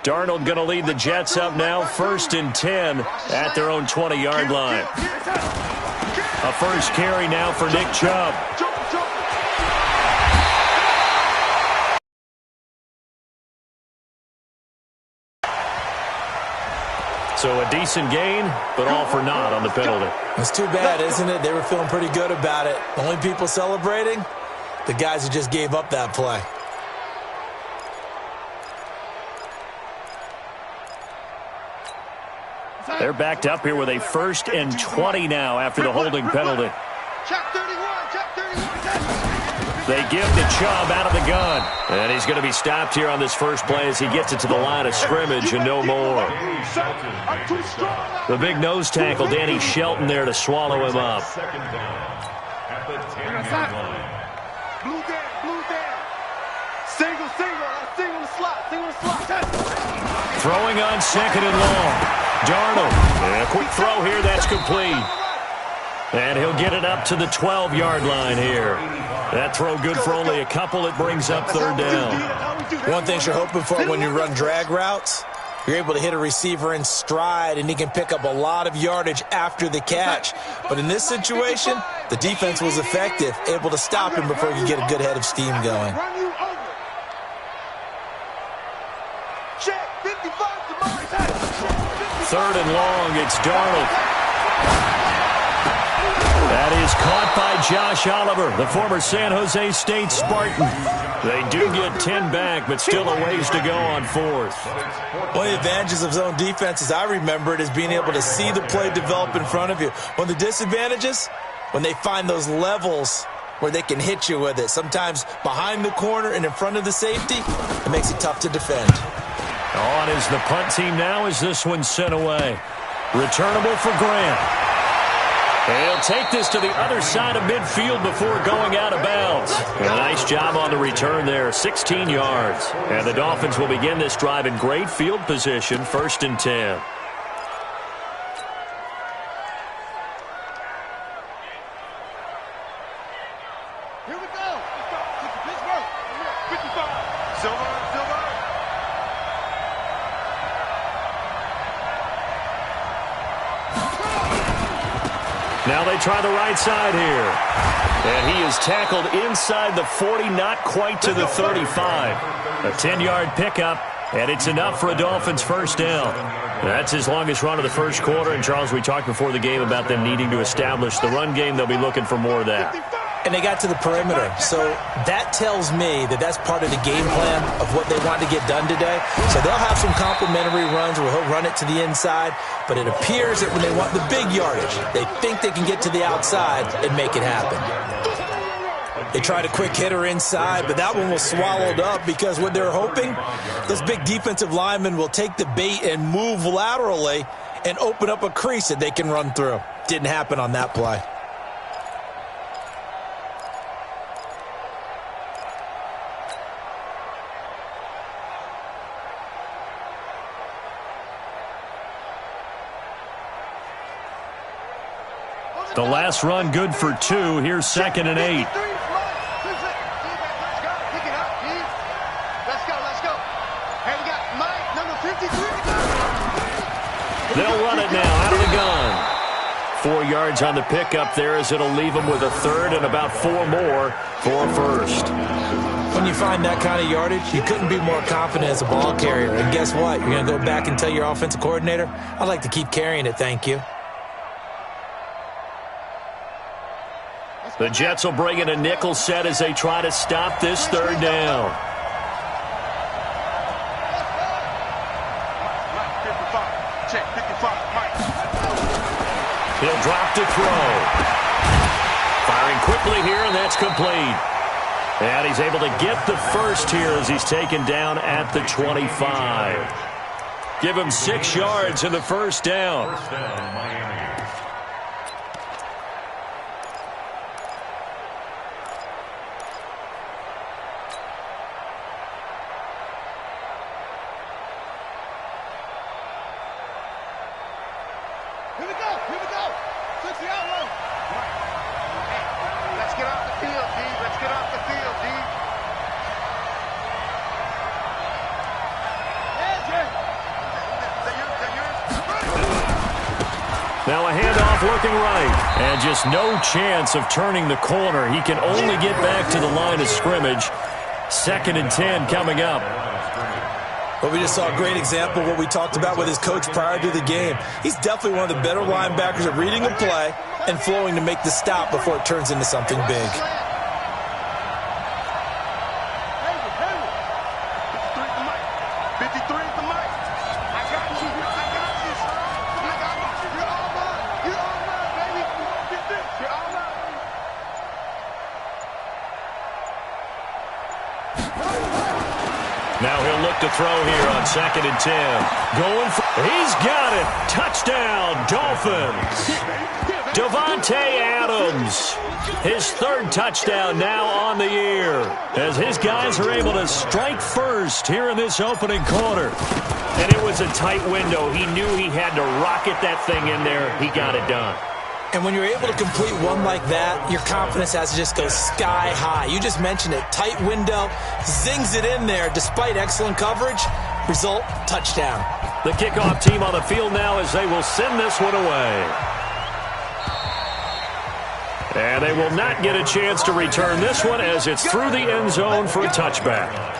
Darnold going to lead the Jets up now, 1st and 10 at their own 20-yard line. A first carry now for Nick Chubb. So a decent gain, but all for naught on the penalty. It's too bad, isn't it? They were feeling pretty good about it. The only people celebrating, the guys who just gave up that play. They're backed up here with a 1st and 20 now after the holding penalty. They give to Chubb out of the gun. And he's going to be stopped here on this first play as he gets it to the line of scrimmage and no more. The big nose tackle, Danny Shelton, there to swallow him up. Throwing on 2nd and long. Darnold, and a quick throw here, that's complete. And he'll get it up to the 12-yard line here. That throw good for only a couple. It brings up 3rd down. One thing you're hoping for when you run drag routes, you're able to hit a receiver in stride, and he can pick up a lot of yardage after the catch. But in this situation, the defense was effective, able to stop him before he could get a good head of steam going. Third and long, it's Darnold. That is caught by Josh Oliver, the former San Jose State Spartan. They do get 10 back, but still a ways to go on 4th. One of the advantages of zone defense, as I remember it, is being able to see the play develop in front of you. One of the disadvantages, when they find those levels where they can hit you with it, sometimes behind the corner and in front of the safety, it makes it tough to defend. On is the punt team now as this one's sent away. Returnable for Grant. He'll take this to the other side of midfield before going out of bounds. A nice job on the return there, 16 yards. And the Dolphins will begin this drive in great field position, 1st and 10. Here we go. Pittsburgh. 55. Silver. Now they try the right side here. And he is tackled inside the 40, not quite to the 35. A 10-yard pickup, and it's enough for a Dolphins first down. That's his longest run of the first quarter. And, Charles, we talked before the game about them needing to establish the run game. They'll be looking for more of that. And they got to the perimeter. So that tells me that that's part of the game plan of what they want to get done today. So they'll have some complementary runs where he'll run it to the inside. But it appears that when they want the big yardage, they think they can get to the outside and make it happen. They tried a quick hitter inside, but that one was swallowed up because what they're hoping, those big defensive linemen will take the bait and move laterally and open up a crease that they can run through. Didn't happen on that play. The last run good for 2. Here's 2nd and 8. They'll run it now out of the gun. 4 yards on the pickup there as it'll leave them with a 3rd and about 4 more for a 1st. When you find that kind of yardage, you couldn't be more confident as a ball carrier. And guess what? You're going to go back and tell your offensive coordinator, I'd like to keep carrying it, thank you. The Jets will bring in a nickel set as they try to stop this 3rd down. He'll drop to throw. Firing quickly here, and that's complete. And he's able to get the first here as he's taken down at the 25. Give him 6 yards in the first down. Here we go. Switch the outlaw. Let's get off the field, D. Let's get off the field, D. Now a handoff looking right. And just no chance of turning the corner. He can only get back to the line of scrimmage. 2nd and 10 coming up. Well, we just saw a great example of what we talked about with his coach prior to the game. He's definitely one of the better linebackers at reading a play and flowing to make the stop before it turns into something big. Now he'll look to throw here on 2nd and 10. Going for, he's got it. Touchdown, Dolphins. Davante Adams. His 3rd touchdown now on the year. As his guys are able to strike first here in this opening quarter. And it was a tight window. He knew he had to rocket that thing in there. He got it done. And when you're able to complete one like that, your confidence has to just go sky high. You just mentioned it. Tight window, zings it in there despite excellent coverage. Result, touchdown. The kickoff team on the field now as they will send this one away. And they will not get a chance to return this one as it's through the end zone for a touchback.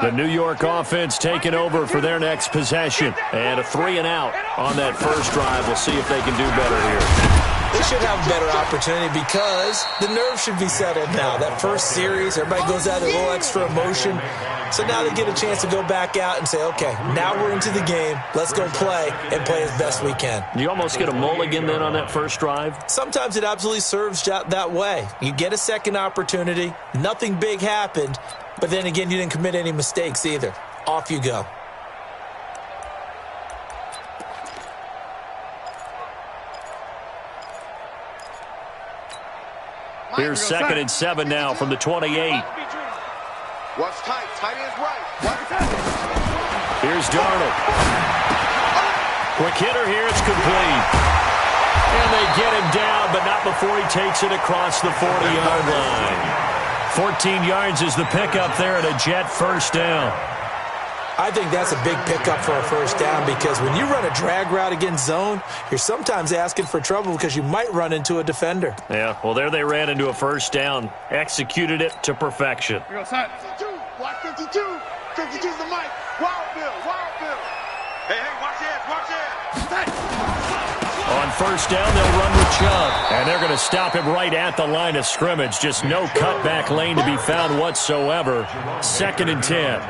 The New York offense taking over for their next possession. And a 3-and-out on that first drive. We'll see if they can do better here. They should have a better opportunity because the nerves should be settled now. That first series, everybody goes out a little extra emotion. So now they get a chance to go back out and say, okay, now we're into the game. Let's go play and play as best we can. You almost get a mulligan then on that first drive? Sometimes it absolutely serves that way. You get a second opportunity. Nothing big happened. But then again, you didn't commit any mistakes either. Off you go. Here's 2nd and 7 now from the 28. Watch tight. Tight end's right. Here's Darnold. Quick hitter here. It's complete. And they get him down, but not before he takes it across the 40-yard line. 14 yards is the pickup there and a Jet first down. I think that's a big pickup for a first down because when you run a drag route against zone, you're sometimes asking for trouble because you might run into a defender. Yeah, well, there they ran into a first down. Executed it to perfection. 52. Watch 52. 52's the mic. Wild Bill. Wild Bill. Hey, watch it. Watch it. On first down, they'll run with Chubb. And they're going to stop him right at the line of scrimmage. Just no cutback lane to be found whatsoever. 2nd and 10.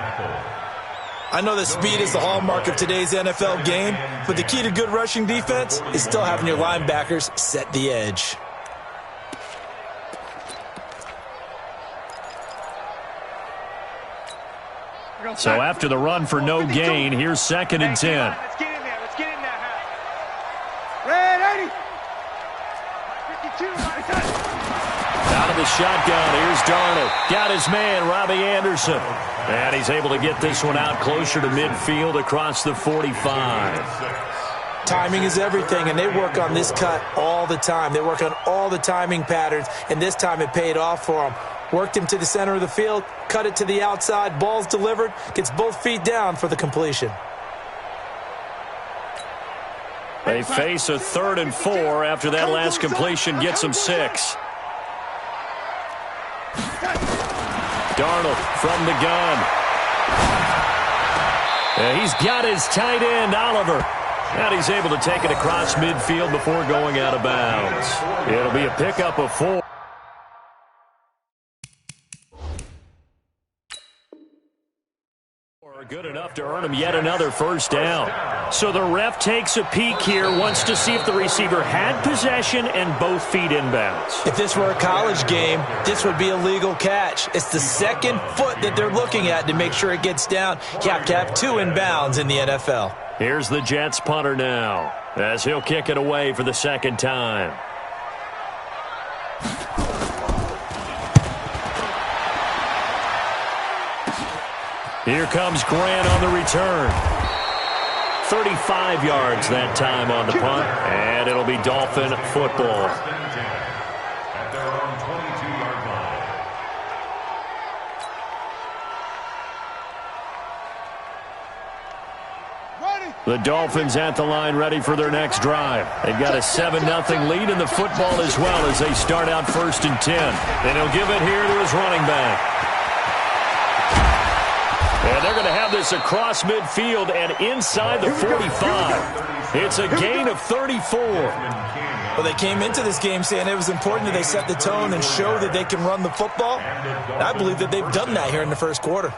I know that speed is the hallmark of today's NFL game, but the key to good rushing defense is still having your linebackers set the edge. So after the run for no gain, here's 2nd and 10. Let's get in there. Let's get in there. Red 80. 52. Out of the shotgun, here's Darnold. Got his man, Robbie Anderson. And he's able to get this one out closer to midfield across the 45. Timing is everything, and they work on this cut all the time. They work on all the timing patterns, and this time it paid off for them. Worked him to the center of the field, cut it to the outside, ball's delivered, gets both feet down for the completion. They face a 3rd and 4 after that last completion gets them 6. Darnold from the gun. He's got his tight end, Oliver. And he's able to take it across midfield before going out of bounds. It'll be a pickup of 4. Good enough to earn him yet another first down. So the ref takes a peek here, wants to see if the receiver had possession and both feet inbounds. If this were a college game, this would be a legal catch. It's the second foot that they're looking at to make sure it gets down. You have to have 2 inbounds in the NFL. Here's the Jets punter now, as he'll kick it away for the 2nd time. Here comes Grant on the return. 35 yards that time on the punt, and it'll be Dolphin football. At their own 22-yard line. The Dolphins at the line ready for their next drive. They've got a 7-0 lead in the football as well as they start out 1st and 10. And he'll give it here to his running back. And they're going to have this across midfield and inside the 45. It's a gain of 34. Well, they came into this game saying it was important that they set the tone and show that they can run the football. And I believe that they've done that here in the first quarter.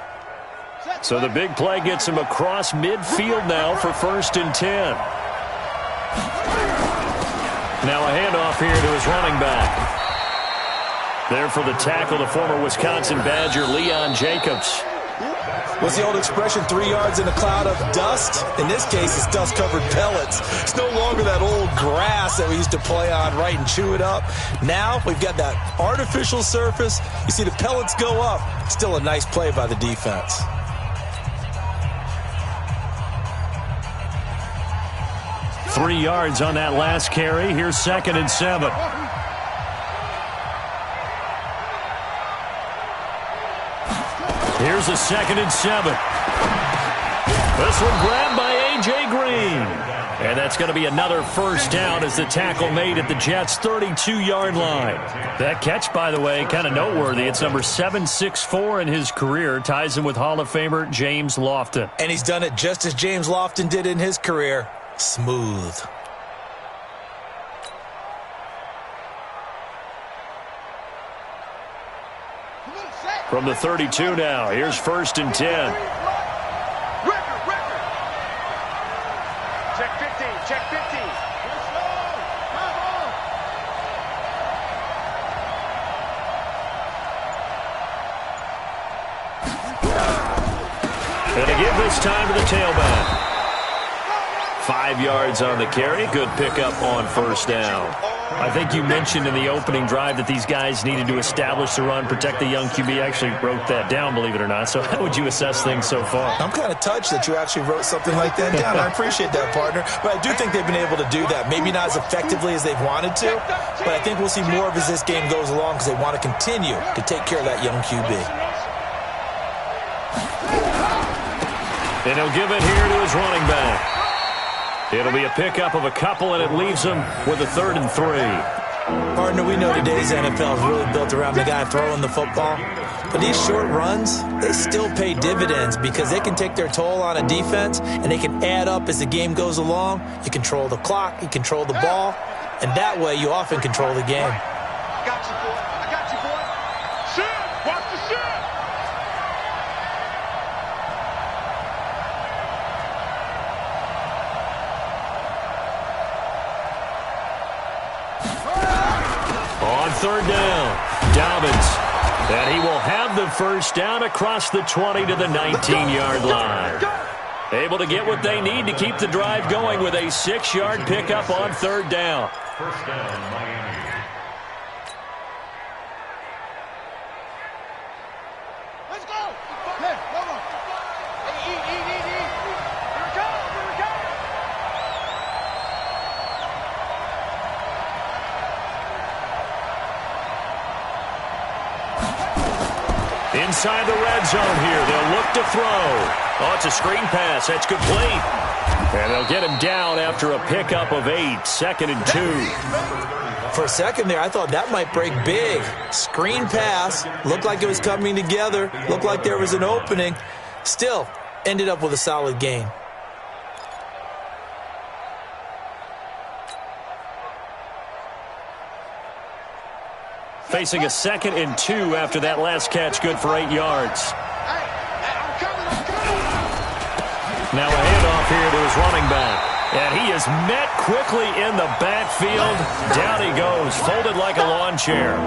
So the big play gets him across midfield now for 1st and 10. Now a handoff here to his running back. There for the tackle, the former Wisconsin Badger, Leon Jacobs. What's the old expression, 3 yards in a cloud of dust? In this case, it's dust-covered pellets. It's no longer that old grass that we used to play on, right, and chew it up. Now we've got that artificial surface. You see the pellets go up. Still a nice play by the defense. Three yards on that last carry. Here's 2nd and 7. Here's a 2nd and 7. This one grabbed by A.J. Green. And that's going to be another first down as the tackle made at the Jets' 32-yard line. That catch, by the way, kind of noteworthy. It's number 764 in his career. Ties him with Hall of Famer James Lofton. And he's done it just as James Lofton did in his career. Smooth. From the 32 now, here's 1st and 10. Check 15, check 15. And again this time to the tailback. 5 yards on the carry. Good pickup on 1st down. I think you mentioned in the opening drive that these guys needed to establish the run, protect the young QB. I actually wrote that down, believe it or not. So how would you assess things so far? I'm kind of touched that you actually wrote something like that down. I appreciate that, partner. But I do think they've been able to do that. Maybe not as effectively as they've wanted to, but I think we'll see more of as this game goes along because they want to continue to take care of that young QB. And he'll give it here to his running back. It'll be a pickup of a couple, and it leaves him with a 3rd and 3. Partner, we know today's NFL is really built around the guy throwing the football. But these short runs, they still pay dividends because they can take their toll on a defense, and they can add up as the game goes along. You control the clock, you control the ball, and that way you often control the game. I got you, boy. I got you, boy. Shoot! Watch the shoot! On 3rd down, Dobbins. And he will have the first down across the 20 to the 19-yard line. Able to get what they need to keep the drive going with a 6-yard pickup on 3rd down. First down, Miami. Let's go! Hey, come on. Hey, eat. Here we go, here we go. Inside the red zone here. They'll look to throw. Oh, it's a screen pass. That's complete. And they'll get him down after a pickup of 8. 2nd and 2. For a second there, I thought that might break big. Screen pass. Looked like it was coming together. Looked like there was an opening. Still, ended up with a solid gain. Facing a 2nd and 2 after that last catch. Good for 8 yards. Hey, I'm coming. Now a handoff here to his running back. And he is met quickly in the backfield. Down he goes, folded like a lawn chair.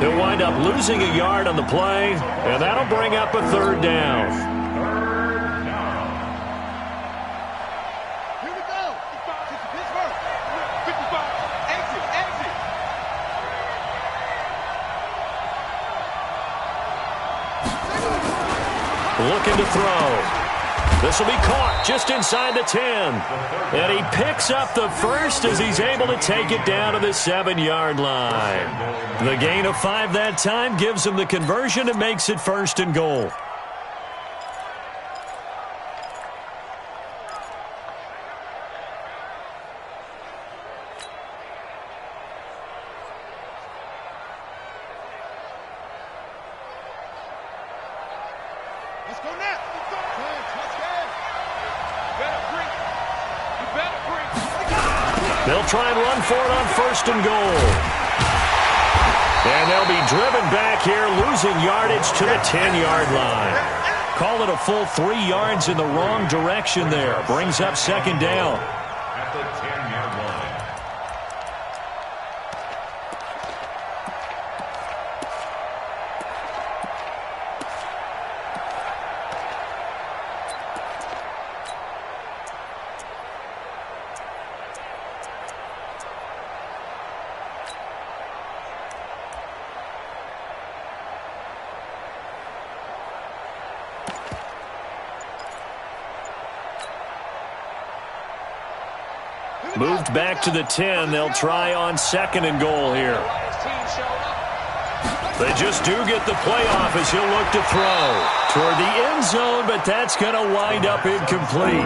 He'll wind up losing a yard on the play, and that'll bring up a 3rd down. Here we go. Pittsburgh. 55. Exit. Looking to throw. This will be caught just inside the 10. And he picks up the first as he's able to take it down to the 7-yard line. The gain of 5 that time gives him the conversion and makes it 1st and goal. Let's go now. They'll try and run for it on 1st and goal. And they'll be driven back here, losing yardage to the 10-yard line. Call it a full 3 yards in the wrong direction there. Brings up 2nd down. At the 10-yard line. Moved back to the 10. They'll try on 2nd and goal here. They just do get the playoff as he'll look to throw toward the end zone, but that's going to wind up incomplete.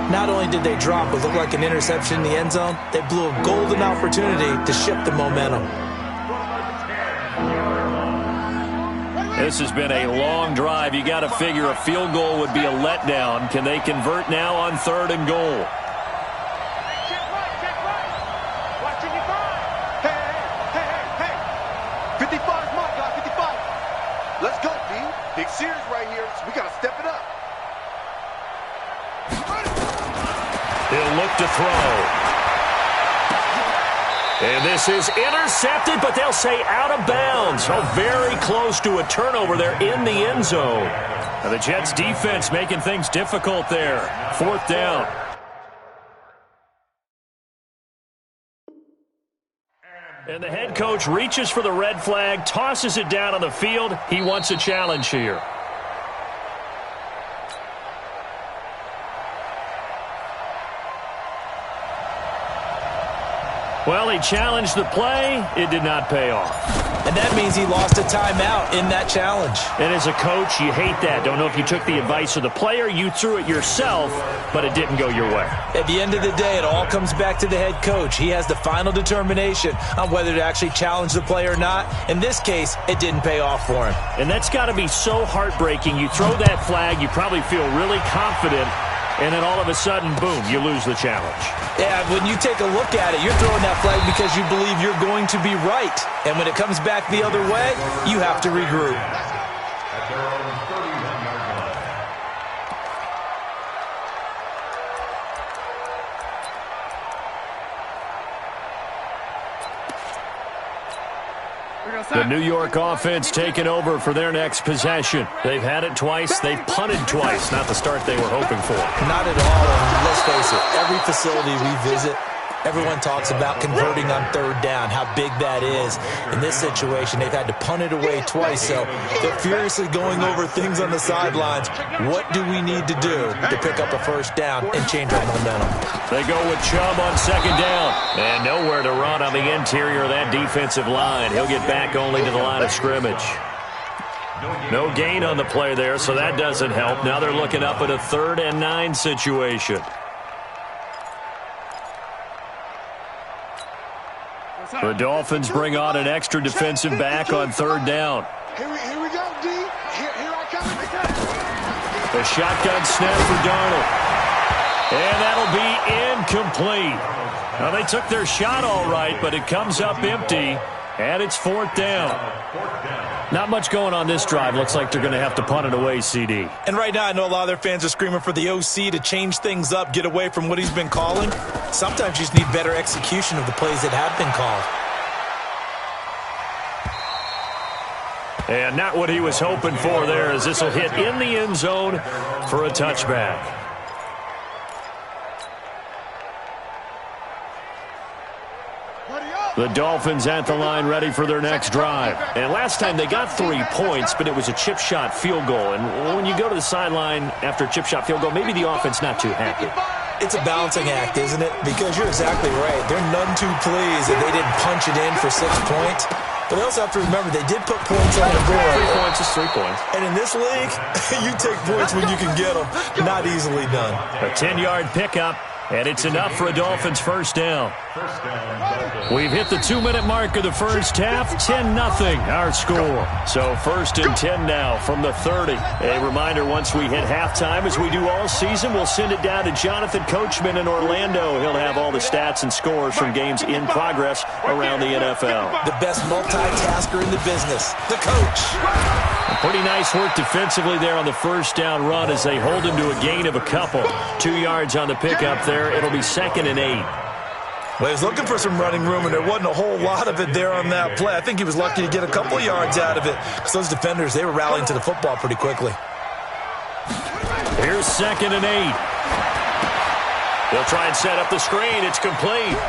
Not only did they drop what looked like an interception in the end zone, they blew a golden opportunity to shift the momentum. This has been a long drive. You got to figure a field goal would be a letdown. Can they convert now on 3rd and goal? Big series right here, so we got to step it up. He'll look to throw. And this is intercepted, but they'll say out of bounds. Oh, very close to a turnover there in the end zone. Now the Jets defense making things difficult there. 4th down. And the head coach reaches for the red flag, tosses it down on the field. He wants a challenge here. Well, he challenged the play. It did not pay off. And that means he lost a timeout in that challenge. And as a coach, you hate that. Don't know if you took the advice of the player, you threw it yourself, but it didn't go your way. At the end of the day, it all comes back to the head coach. He has the final determination on whether to actually challenge the play or not. In this case, it didn't pay off for him. And that's got to be so heartbreaking. You throw that flag, you probably feel really confident, and then all of a sudden, boom, you lose the challenge. Yeah, when you take a look at it, you're throwing that flag because you believe you're going to be right. And when it comes back the other way, you have to regroup. At their own 31-yard line. The New York offense taking over for their next possession. They've had it twice. They've punted twice. Not the start they were hoping for. Not at all. And let's face it, every facility we visit, everyone talks about converting on 3rd down, how big that is. In this situation, they've had to punt it away twice, so they're furiously going over things on the sidelines. What do we need to do to pick up a 1st down and change our momentum? They go with Chubb on 2nd down. And nowhere to run on the interior of that defensive line. He'll get back only to the line of scrimmage. No gain on the play there, so that doesn't help. Now they're looking up at a 3rd and 9 situation. The Dolphins bring on an extra defensive back on 3rd down. Here we go, D. Here I come. A shotgun snap for Darnold. And that'll be incomplete. Now, they took their shot all right, but it comes up empty, and it's 4th down. Not much going on this drive. Looks like they're going to have to punt it away, CD. And right now, I know a lot of their fans are screaming for the OC to change things up, get away from what he's been calling. Sometimes you just need better execution of the plays that have been called. And not what he was hoping for there, as this will hit in the end zone for a touchback. The Dolphins at the line ready for their next drive. And last time they got 3 points, but it was a chip shot field goal. And when you go to the sideline after a chip shot field goal, maybe the offense not too happy. It's a balancing act, isn't it? Because you're exactly right. They're none too pleased that they didn't punch it in for 6 points. But they also have to remember they did put points on the board. 3 points is 3 points. And in this league, you take points when you can get them. Not easily done. A 10-yard pickup, and it's enough for a Dolphins first down. We've hit the 2-minute mark of the first half. 10-0 our score. So 1st and 10 now from the 30. A reminder, once we hit halftime, as we do all season, we'll send it down to Jonathan Coachman in Orlando. He'll have all the stats and scores from games in progress around the NFL. The best multitasker in the business, the coach. Pretty nice work defensively there on the first down run as they hold him to a gain of a couple. 2 yards on the pickup there. It'll be 2nd and 8. Well, he was looking for some running room, and there wasn't a whole lot of it there on that play. I think he was lucky to get a couple of yards out of it because those defenders, they were rallying to the football pretty quickly. Here's 2nd and 8. They'll try and set up the screen. It's complete.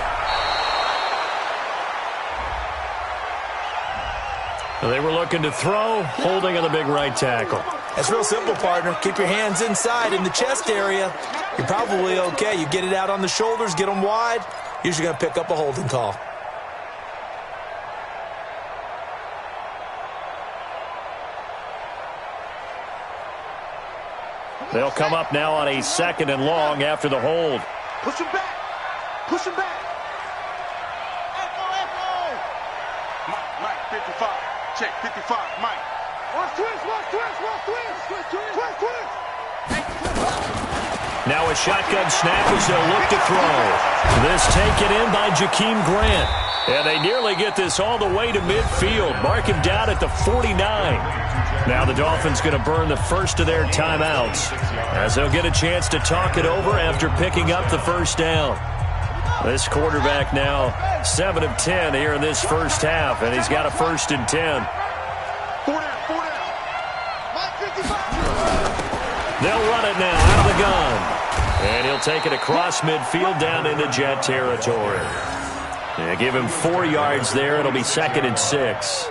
They were looking to throw, holding on the big right tackle. That's real simple, partner. Keep your hands inside in the chest area. You're probably okay. You get it out on the shoulders, get them wide. Usually going to pick up a holding call. They'll come up now on a 2nd and long after the hold. Push him back. Push him back. Mike, 55. Check, 55, Mike. Watch twist, watch twist, watch twist. Twist, twist. Now a shotgun snap as they'll look to throw. This taken in by Jakeem Grant. And they nearly get this all the way to midfield. Mark him down at the 49. Now the Dolphins going to burn the first of their timeouts as they'll get a chance to talk it over after picking up the first down. This quarterback now 7 of 10 here in this first half, and he's got a 1st and 10. They'll run it now out of the gun. And he'll take it across midfield down into Jet territory. They give him 4 yards there. It'll be 2nd and 6.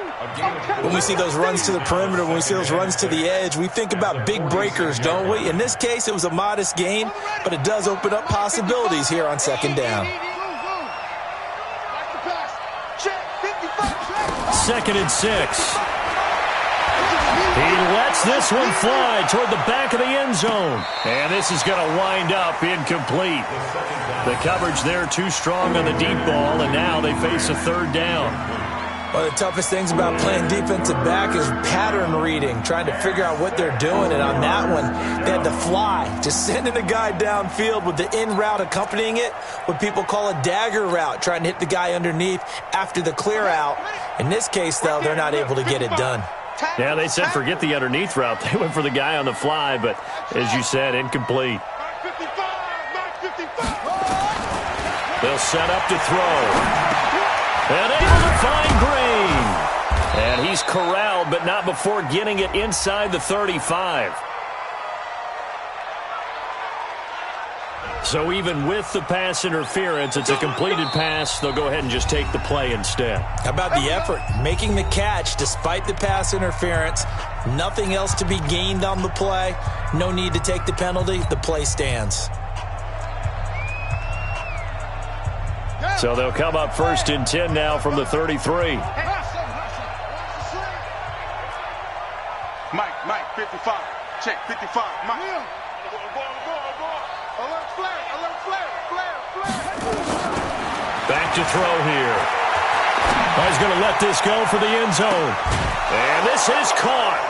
When we see those runs to the perimeter, when we see those runs to the edge, we think about big breakers, don't we? In this case, it was a modest gain, but it does open up possibilities here on 2nd down. 2nd and 6. He lets this one fly toward the back of the end zone. And this is going to wind up incomplete. The coverage there too strong on the deep ball, and now they face a 3rd down. One of the toughest things about playing defensive back is pattern reading, trying to figure out what they're doing. And on that one, they had to fly, just sending a guy downfield with the in route accompanying it, what people call a dagger route, trying to hit the guy underneath after the clear out. In this case, though, they're not able to get it done. Yeah, they said forget the underneath route. They went for the guy on the fly, but as you said, incomplete. They'll set up to throw. And able to find Green. And he's corralled, but not before getting it inside the 35. So even with the pass interference, it's a completed pass. They'll go ahead and just take the play instead. How about the effort? Making the catch despite the pass interference. Nothing else to be gained on the play. No need to take the penalty. The play stands. So they'll come up 1st and 10 now from the 33. Mike, 55. Check, 55. Mike. Back to throw here. He's going to let this go for the end zone. And this is caught.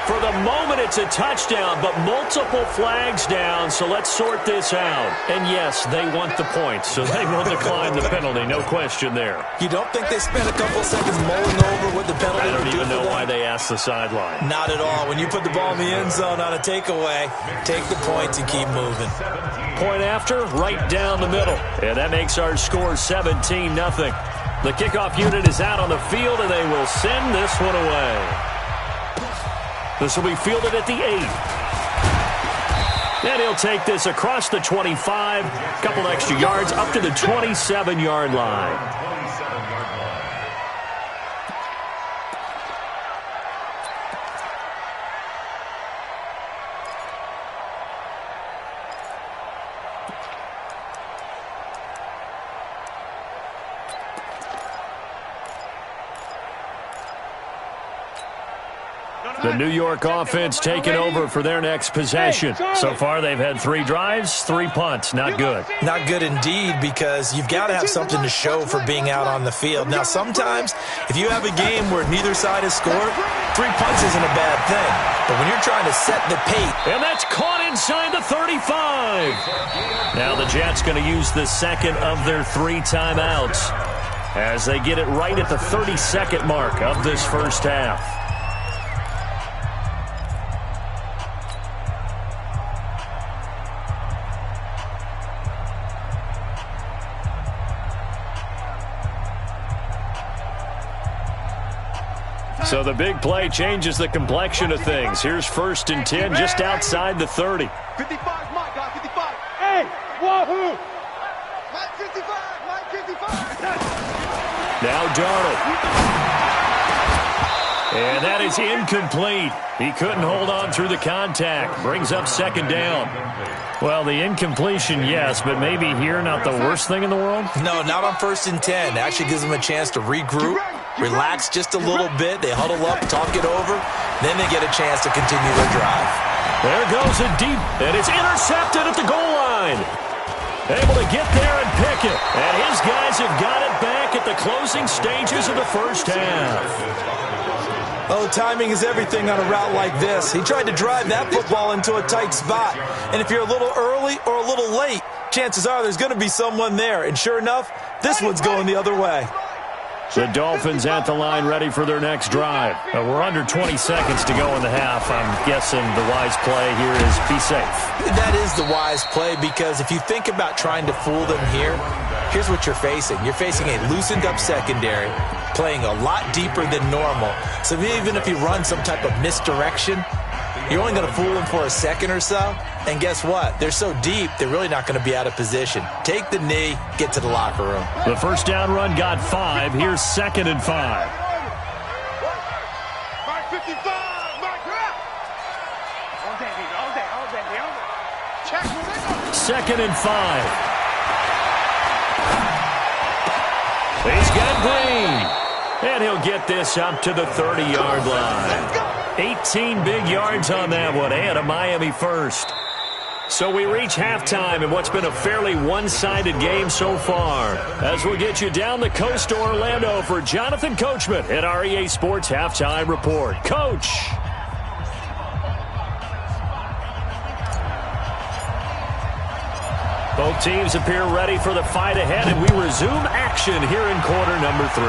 For the moment, it's a touchdown, but multiple flags down, so let's sort this out. And yes, they want the points, so they will decline the penalty, no question there. You don't think they spent a couple seconds mulling over what the penalty I don't would do even know for them? why they asked the sideline. Not at all. When you put the ball in the end zone on a takeaway, take the points and keep moving. Point after, right down the middle. And that makes our score 17-0. The kickoff unit is out on the field, and they will send this one away. This will be fielded at the 8. And he'll take this across the 25, couple extra yards, up to the 27-yard line. The New York offense taking over for their next possession. So far, they've had 3 drives, 3 punts. Not good. Not good indeed, because you've got to have something to show for being out on the field. Now, sometimes, if you have a game where neither side has scored, 3 punts isn't a bad thing. But when you're trying to set the pace. And that's caught inside the 35. Now the Jets going to use the second of their 3 timeouts as they get it right at the 32nd mark of this first half. So the big play changes the complexion of things. Here's 1st and 10 just outside the 30. 55, my guy, 55. Hey, wahoo! My 55, my 55. Now Darnold. And that is incomplete. He couldn't hold on through the contact. Brings up 2nd down. Well, the incompletion, yes, but maybe here not the worst thing in the world? No, not on 1st and 10. Actually gives them a chance to regroup, relax just a little bit. They huddle up, talk it over. Then they get a chance to continue their drive. There goes it deep, and it's intercepted at the goal line. Able to get there and pick it. And his guys have got it back at the closing stages of the first half. Oh, timing is everything on a route like this. He tried to drive that football into a tight spot. And if you're a little early or a little late, chances are there's going to be someone there. And sure enough, this one's going the other way. The Dolphins at the line ready for their next drive. We're under 20 seconds to go in the half. I'm guessing the wise play here is be safe. That is the wise play, because if you think about trying to fool them here, here's what you're facing. You're facing a loosened up secondary, playing a lot deeper than normal. So even if you run some type of misdirection, you're only going to fool them for a second or so. And guess what? They're so deep, they're really not going to be out of position. Take the knee, get to the locker room. The first down run got 5. Here's 2nd and 5. My 55, my crap. All day. Check. 2nd and 5. He's got Green. And he'll get this up to the 30-yard line. 18 big yards on that one, and a Miami first. So we reach halftime in what's been a fairly one-sided game so far. As we'll get you down the coast to Orlando for Jonathan Coachman at our EA Sports Halftime Report. Coach. Both teams appear ready for the fight ahead, and we resume action here in quarter number 3.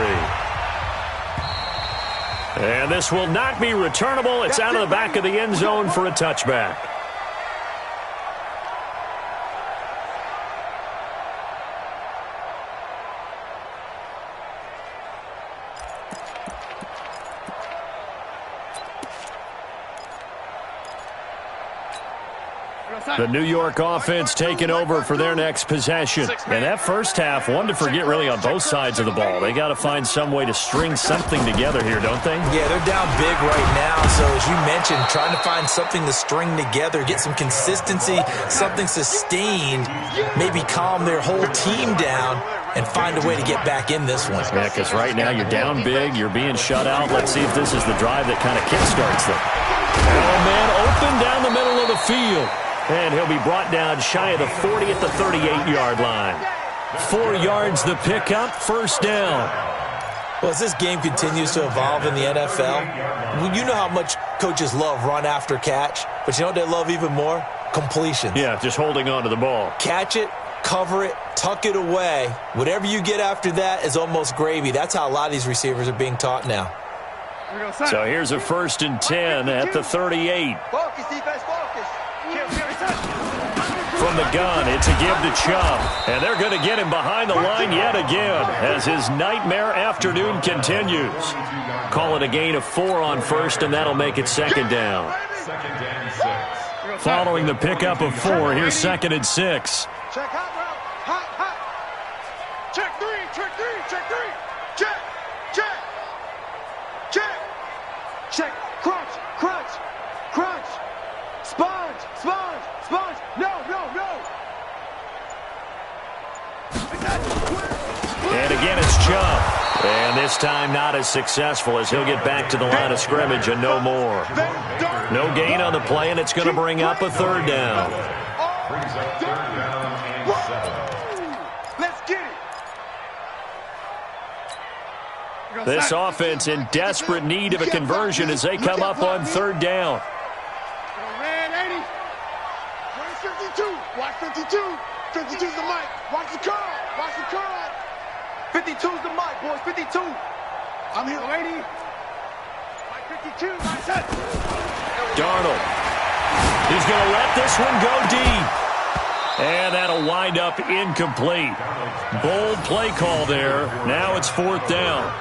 And this will not be returnable. It's out of the back of the end zone for a touchback. The New York offense taking over for their next possession. And that first half, one to forget really on both sides of the ball. They got to find some way to string something together here, don't they? Yeah, they're down big right now. So as you mentioned, trying to find something to string together, get some consistency, something sustained, maybe calm their whole team down and find a way to get back in this one. Yeah, because right now you're down big, you're being shut out. Let's see if this is the drive that kind of kickstarts them. Oh, man, open down the middle of the field. And he'll be brought down shy of the 40 at the 38-yard line. 4 yards the pickup, first down. Well, as this game continues to evolve in the NFL, you know how much coaches love run after catch, but you know what they love even more? Completions. Yeah, just holding on to the ball. Catch it, cover it, tuck it away. Whatever you get after that is almost gravy. That's how a lot of these receivers are being taught now. So here's a 1st and 10 at the 38. Focus, defense, focus. From the gun, it's a give to Chubb. And they're going to get him behind the line yet again as his nightmare afternoon continues. Call it a gain of 4 on first, and that'll make it 2nd down. Following the pickup of 4, here's 2nd and 6. Check hot route. Hot. Check 3, check 3, check 3. Check. Crunch. Sponge. No. And again, it's Chubb. And this time not as successful as he'll get back to the line of scrimmage and no more. No gain on the play, and it's going to bring up a third down. Brings up third down and 7. Let's get it. This offense in desperate need of a conversion as they come up on third down. Red 80. Where's 52? Watch 52. 52's the mic. Watch the curl. Watch the curl. 52's the mic, boys. 52. I'm here, lady. Mike 52. My set. Darnold. He's going to let this one go deep. And that'll wind up incomplete. Bold play call there. Now it's fourth down.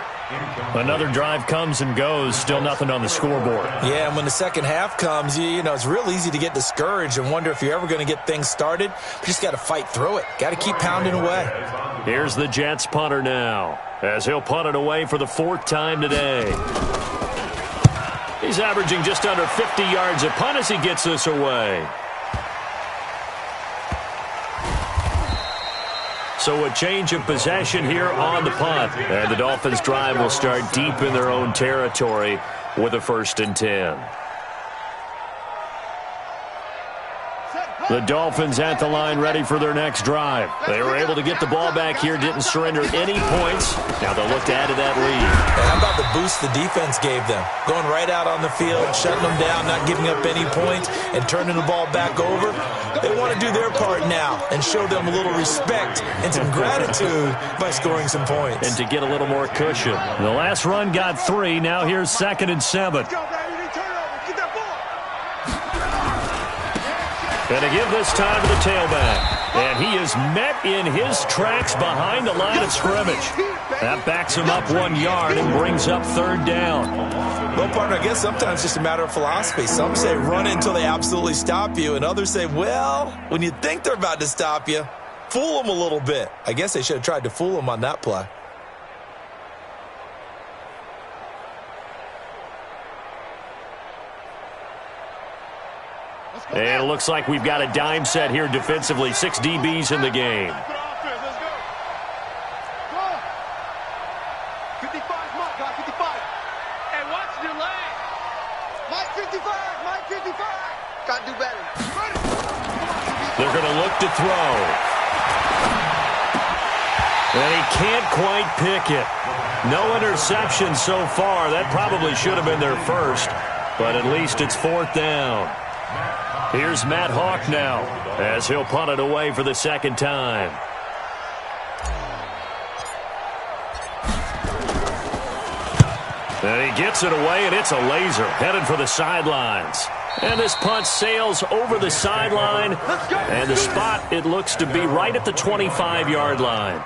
Another drive comes and goes. Still nothing on the scoreboard. Yeah, and when the second half comes, you know, it's real easy to get discouraged and wonder if you're ever going to get things started. You just got to fight through it. Got to keep pounding away. Here's the Jets punter now, as he'll punt it away for the fourth time today. He's averaging just under 50 yards a punt as he gets this away. So a change of possession here on the punt. And the Dolphins' drive will start deep in their own territory with a 1st and 10. The Dolphins at the line ready for their next drive. They were able to get the ball back here, didn't surrender any points. Now they'll look to add to that lead. And how about the boost the defense gave them? Going right out on the field, shutting them down, not giving up any points, and turning the ball back over. They want to do their part now and show them a little respect and some gratitude by scoring some points. And to get a little more cushion. The last run got 3. Now here's 2nd and 7. And to give this time to the tailback. And he is met in his tracks behind the line of scrimmage. That backs him up 1 yard and brings up third down. Well, partner, I guess sometimes it's just a matter of philosophy. Some say run until they absolutely stop you, and others say, well, when you think they're about to stop you, fool them a little bit. I guess they should have tried to fool them on that play. And it looks like we've got a dime set here defensively. 6 DBs in the game. Let's go. 55's Mike, guy, 55. Hey, watch your leg. Mike 55, Mike 55. Gotta do better. They're going to look to throw. And he can't quite pick it. No interception so far. That probably should have been their first. But at least it's fourth down. Here's Matt Hawk now, as he'll punt it away for the second time. And he gets it away, and it's a laser, headed for the sidelines. And this punt sails over the sideline, and the spot, it looks to be right at the 25-yard line.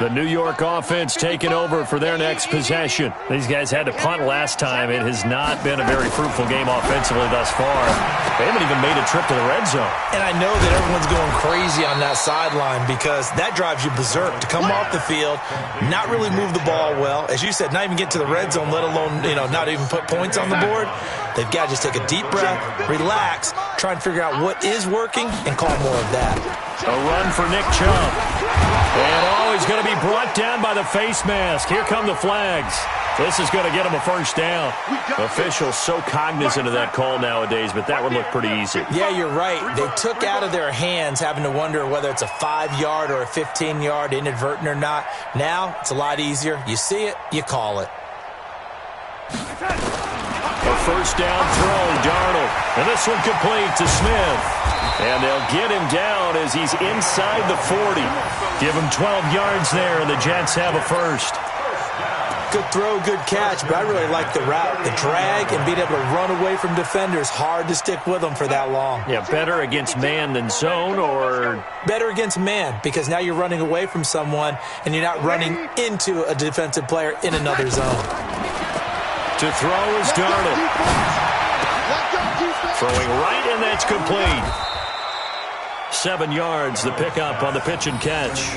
The New York offense taking over for their next possession. These guys had to punt last time. It has not been a very fruitful game offensively thus far. They haven't even made a trip to the red zone. And I know that everyone's going crazy on that sideline because that drives you berserk to come off the field, not really move the ball well. As you said, not even get to the red zone, let alone, not even put points on the board. They've got to just take a deep breath, relax, try and figure out what is working, and call more of that. A run for Nick Chubb. And he's going to be brought down by the face mask. Here come the flags. This is going to get him a first down. Officials so cognizant of that call nowadays, but that would look pretty easy. Yeah, you're right. They took out of their hands having to wonder whether it's a 5-yard or a 15-yard, inadvertent or not. Now, it's a lot easier. You see it, you call it. A first down throw, Darnold. And this one complete to Smith. And they'll get him down as he's inside the 40. Give him 12 yards there, and the Jets have a first. Good throw, good catch, but I really like the route, the drag, and being able to run away from defenders. Hard to stick with them for that long. Yeah, better against man than zone, or? Better against man, because now you're running away from someone, and you're not running into a defensive player in another zone. To throw is Darnold. Throwing right, and that's complete. 7 yards, the pickup on the pitch and catch.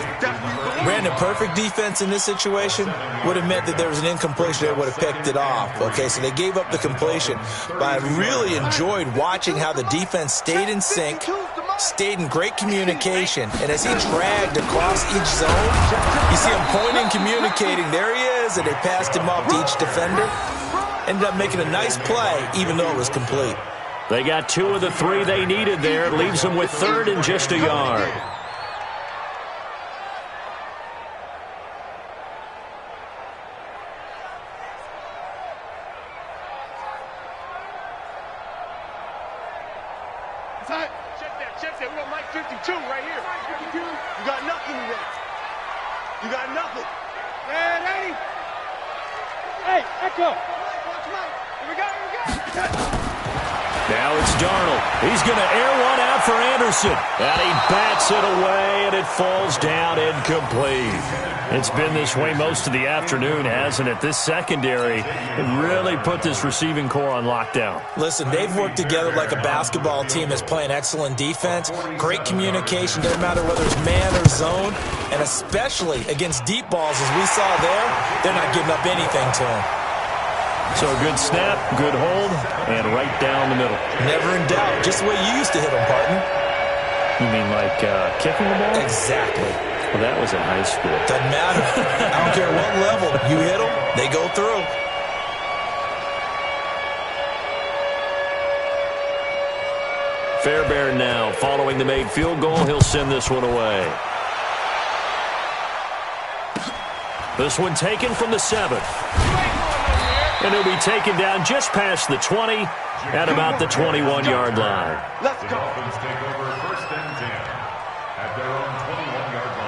Brandon, perfect defense in this situation would have meant that there was an incompletion. They would have picked it off. Okay, so they gave up the completion. But I really enjoyed watching how the defense stayed in sync, stayed in great communication. And as he dragged across each zone, you see him pointing, communicating. There he is, and they passed him off to each defender. Ended up making a nice play, even though it was complete. They got 2 of the 3 they needed there. It leaves them with 3rd and just a yard. Check that. We got Mike 52 right here. 52. You got nothing today. You got nothing. Hey, hey, Echo. Here we go. Now it's Darnold. He's going to air one out for Anderson. And he bats it away, and it falls down incomplete. It's been this way most of the afternoon, hasn't it? This secondary really put this receiving core on lockdown. Listen, they've worked together like a basketball team that's playing excellent defense. Great communication, doesn't matter whether it's man or zone. And especially against deep balls, as we saw there, they're not giving up anything to them. So a good snap, good hold, and right down the middle. Never in doubt. Just the way you used to hit them, partner. You mean like kicking the ball? Exactly. Well, that was in high school. Doesn't matter. I don't care what level. You hit them, they go through. Fairbairn now following the made field goal. He'll send this one away. This one taken from the 7. And he'll be taken down just past the 20 at about the 21-yard line. Let's go. Dolphins take over 1st and 10 at their own 21-yard line.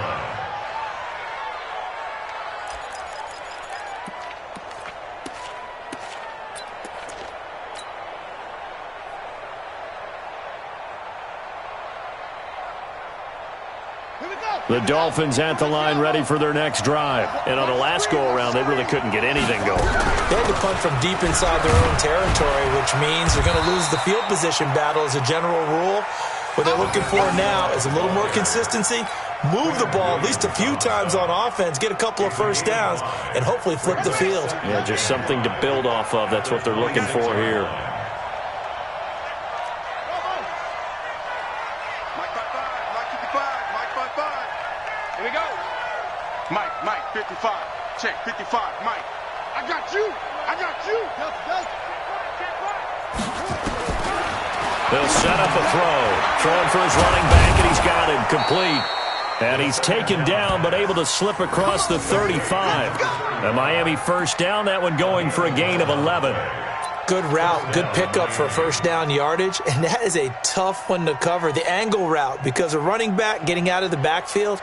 The Dolphins at the line ready for their next drive. And on the last go-around, they really couldn't get anything going. They had to punt from deep inside their own territory, which means they're going to lose the field position battle as a general rule. What they're looking for now is a little more consistency, move the ball at least a few times on offense, get a couple of first downs, and hopefully flip the field. Yeah, just something to build off of. That's what they're looking for here. Mike, 55. Check, 55. Mike. I got you. They'll set up a throw. Throwing for his running back, and he's got it complete. And he's taken down, but able to slip across the 35. The Miami first down, that one going for a gain of 11. Good route, good pickup for first down yardage, and that is a tough one to cover, the angle route, because a running back getting out of the backfield,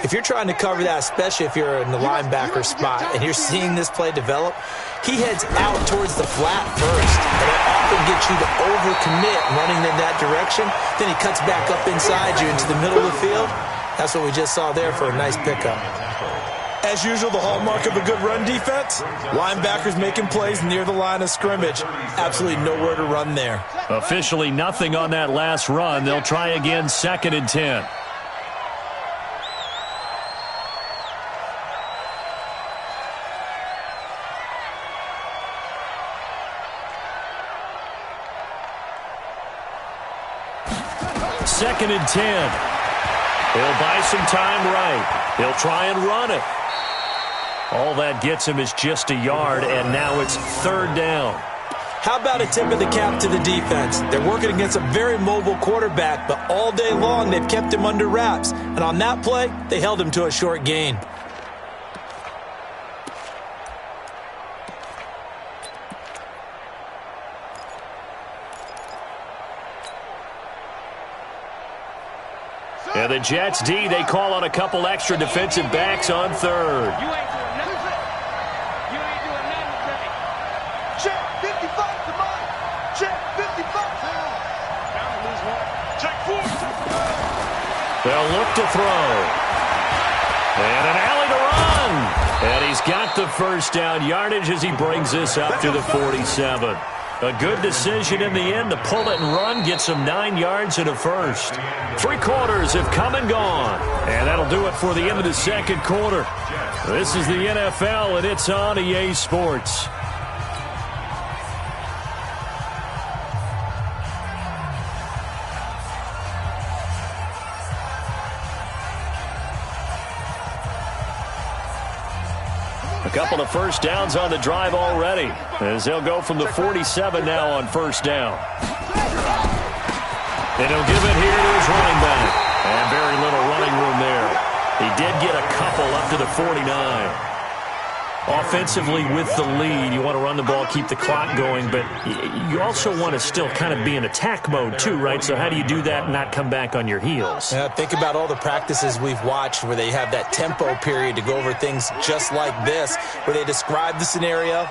if you're trying to cover that, especially if you're in the linebacker spot and you're seeing this play develop, he heads out towards the flat first, and that often gets you to overcommit running in that direction. Then he cuts back up inside you into the middle of the field. That's what we just saw there for a nice pickup. As usual, the hallmark of a good run defense, linebackers making plays near the line of scrimmage. Absolutely nowhere to run there. Officially nothing on that last run. They'll try again, 2nd and 10. Second and 10. He'll buy some time right. He'll try and run it. All that gets him is just a yard, and now it's 3rd down. How about a tip of the cap to the defense? They're working against a very mobile quarterback, but all day long they've kept him under wraps. And on that play, they held him to a short gain. And the Jets D, they call on a couple extra defensive backs on 3rd. You ain't doing nothing. You ain't doing nothing today. Check, 55 to mine. Check, 55. Down to lose one. Check 4. They'll look to throw. And an alley to run. And he's got the first down yardage as he brings this up to the 47. A good decision in the end to pull it and run, get some 9 yards and a first. 3 quarters have come and gone. And that'll do it for the end of the 2nd quarter. This is the NFL, and it's on EA Sports. couple of first downs on the drive already, as they'll go from the 47 now on first down. And he'll give it here to his running back. And very little running room there. He did get a couple up to the 49. Offensively with the lead, you want to run the ball, keep the clock going, but you also want to still kind of be in attack mode too, right? So how do you do that and not come back on your heels? Think about all the practices we've watched where they have that tempo period to go over things just like this, where they describe the scenario,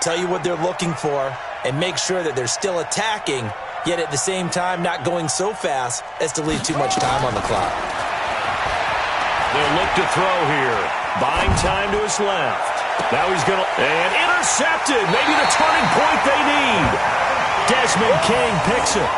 tell you what they're looking for, and make sure that they're still attacking, yet at the same time not going so fast as to leave too much time on the clock. They'll look to throw here. Buying time to his left. Now he's going to... And intercepted. Maybe the turning point they need. Desmond King picks it.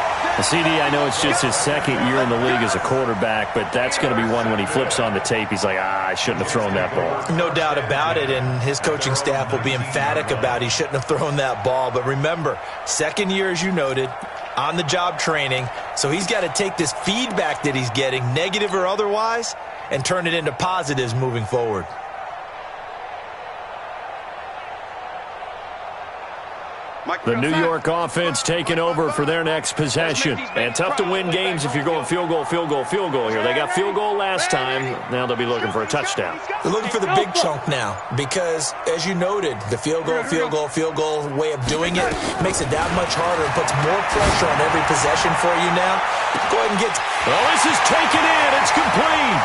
CD, I know it's just his second year in the league as a quarterback, but that's going to be one when he flips on the tape. He's like, I shouldn't have thrown that ball. No doubt about it, and his coaching staff will be emphatic about he shouldn't have thrown that ball. But remember, second year, as you noted, on-the-job training, so he's got to take this feedback that he's getting, negative or otherwise, and turn it into positives moving forward. The New York offense taking over for their next possession. And tough to win games if you're going field goal, field goal, field goal here. They got field goal last time. Now they'll be looking for a touchdown. They're looking for the big chunk now because, as you noted, the field goal, field goal, field goal way of doing it makes it that much harder and puts more pressure on every possession for you now. Go ahead and get... Well, this is taken in. It's complete.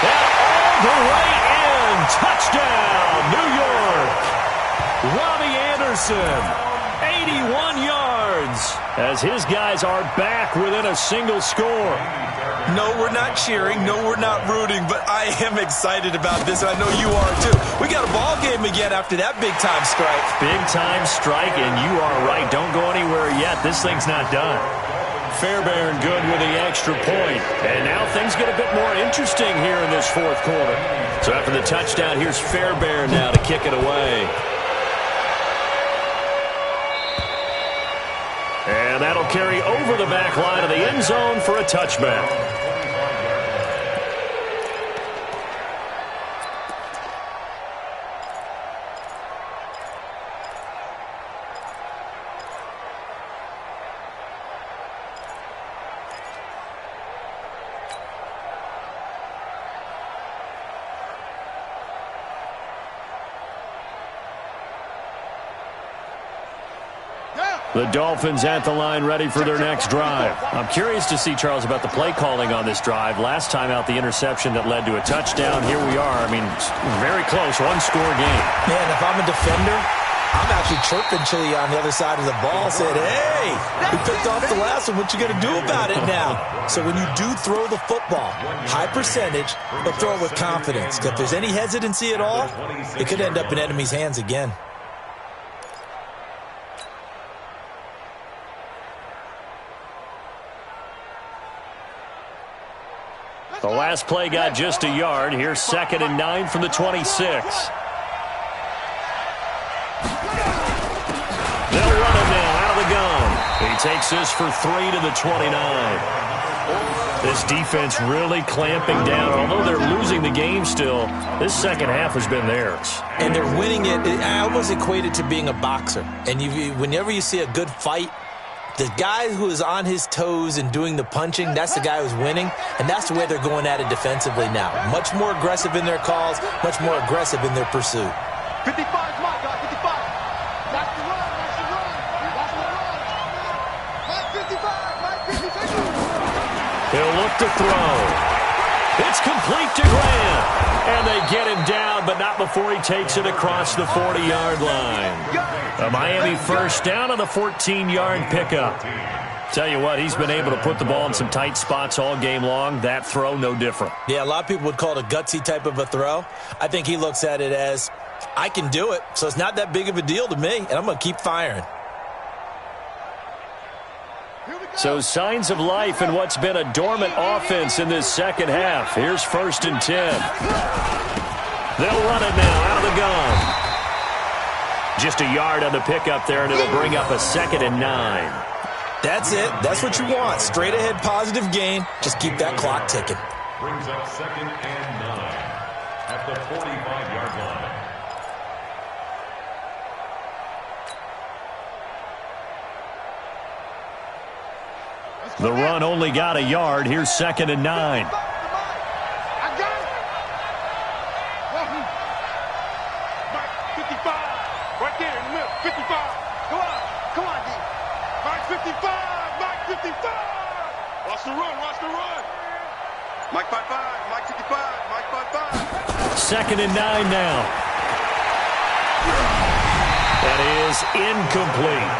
And all the way in. Touchdown, New York. Robbie Anderson, 81 yards, as his guys are back within a single score. No, we're not cheering. No, we're not rooting, but I am excited about this. I know you are, too. We got a ball game again after that big-time strike. Big-time strike, and you are right. Don't go anywhere yet. This thing's not done. Fairbairn good with the extra point. And now things get a bit more interesting here in this fourth quarter. So after the touchdown, here's Fairbairn now to kick it away. And that'll carry over the back line of the end zone for a touchback. The Dolphins at the line ready for their next drive. I'm curious to see, Charles, about the play calling on this drive. Last time out, the interception that led to a touchdown. Here we are. I mean, very close, one-score game. Man, if I'm a defender, I'm actually chirping Chili on the other side of the ball, said, hey, we picked off the last one. What you going to do about it now? So when you do throw the football, high percentage, but throw it with confidence. If there's any hesitancy at all, it could end up in enemy's hands again. The last play got just a yard. Here's 2nd and 9 from the 26. They'll run it now out of the gun. He takes this for 3 to the 29. This defense really clamping down. Although they're losing the game still, this second half has been theirs. And they're winning it. I almost equate it to being a boxer. And whenever you see a good fight, the guy who is on his toes and doing the punching, that's the guy who's winning, and that's the way they're going at it defensively now. Much more aggressive in their calls, much more aggressive in their pursuit. 55 is my guy, 55. That's the run, that's the run. That's the run. Mike 55, Mike 55. He'll look to throw. It's complete to Grant. And they get him down, but not before he takes it across the 40-yard line. A Miami first down on the 14-yard pickup. Tell you what, he's been able to put the ball in some tight spots all game long. That throw, no different. Yeah, a lot of people would call it a gutsy type of a throw. I think he looks at it as, I can do it, so it's not that big of a deal to me, and I'm going to keep firing. So signs of life in what's been a dormant offense in this second half. Here's 1st and 10. They'll run it now out of the gun. Just a yard on the pickup there, and it'll bring up a 2nd and 9. That's it. That's what you want. Straight ahead positive gain. Just keep that clock ticking. Brings up 2nd and 9. at the 45-yard line. The run only got a yard. Here's 2nd and 9. I got it. Mike, 55. Right there in the middle. 55. Come on. Come on, D. Mike, 55. Mike, 55. Watch the run. Watch the run. Mike, 55. Mike, 55. Mike, 55. 2nd and 9 now. That is incomplete.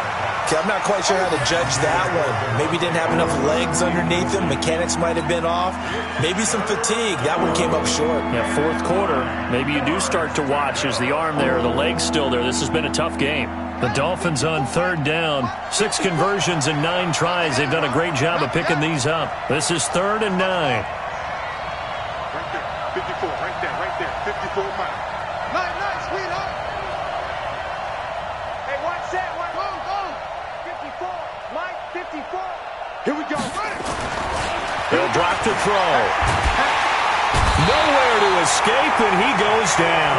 Okay, I'm not quite sure how to judge that one. Maybe didn't have enough legs underneath him. Mechanics might have been off. Maybe some fatigue. That one came up short. Yeah, 4th quarter, maybe you do start to watch. Is the arm there, the leg's still there? This has been a tough game. The Dolphins on 3rd down. 6 conversions and 9 tries. They've done a great job of picking these up. This is 3rd and 9. Right there. 54. Right there. Right there. 54 Mike. Nice, sweetheart. Hey, watch that. Go. 54. Mike, 54. Here we go. Run it. They'll drop the throw. Nowhere to escape, and he goes down.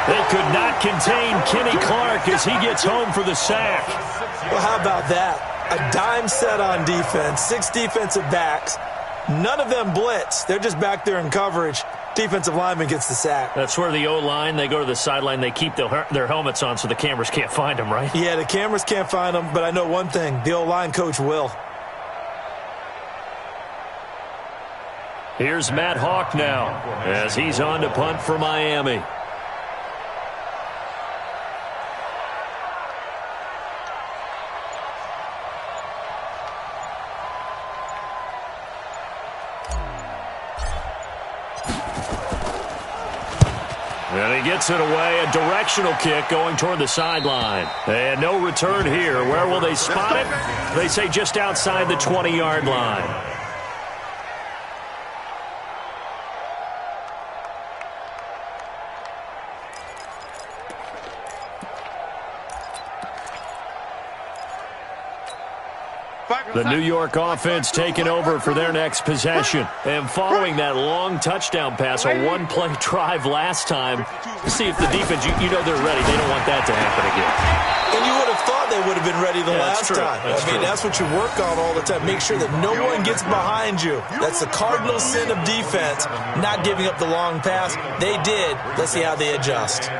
They could not contain Kenny Clark as he gets home for the sack. Well, how about that? A dime set on defense, 6 defensive backs. None of them blitz. They're just back there in coverage. Defensive lineman gets the sack. That's where the O-line, they go to the sideline, they keep their helmets on so the cameras can't find them, right? Yeah, the cameras can't find them, but I know one thing. The O-line coach will. Here's Matt Hawk now as he's on to punt for Miami. And he gets it away, a directional kick going toward the sideline. And no return here. Where will they spot it? They say just outside the 20-yard line. The New York offense taking over for their next possession. And following that long touchdown pass, a one-play drive last time, see if the defense, you know they're ready. They don't want that to happen again. And you would have thought they would have been ready the last time. That's what you work on all the time. Make sure that no one gets behind you. That's the cardinal sin of defense, not giving up the long pass. They did. Let's see how they adjust.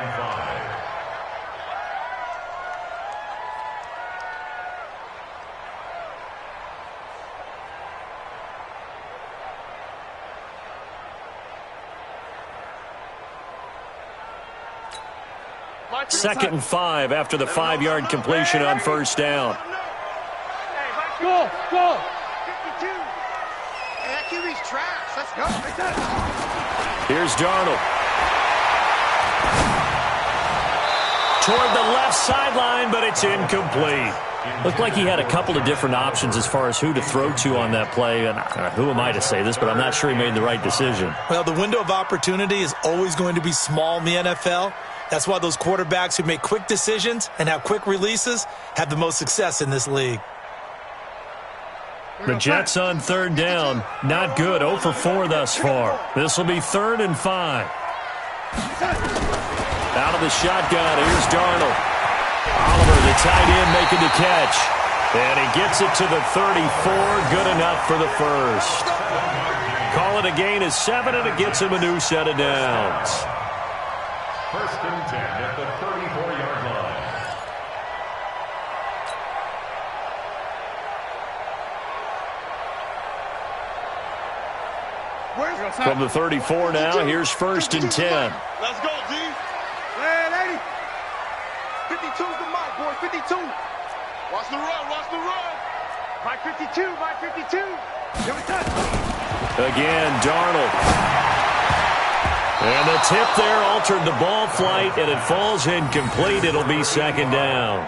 Second and 5 after the 5-yard completion on first down. Go. 52. Hey, that QB's trash. Let's go. Here's Darnold. Toward the left sideline, but it's incomplete. Looked like he had a couple of different options as far as who to throw to on that play. And who am I to say this, but I'm not sure he made the right decision. Well, the window of opportunity is always going to be small in the NFL. That's why those quarterbacks who make quick decisions and have quick releases have the most success in this league. The Jets on third down. Not good. 0 for 4 thus far. This will be 3rd and 5. Out of the shotgun. Here's Darnold. Oliver, the tight end, making the catch. And he gets it to the 34. Good enough for the first. Call it a gain of 7, and it gets him a new set of downs. 1st and 10 at the 34-yard line. From the 34 now, here's 1st and 10. Let's go, G. Hey, lady. 52's the mic, boy. 52. Watch the run. Mike 52. Here we touch. Again, Darnold. And the tip there altered the ball flight, and it falls incomplete. It'll be 2nd down.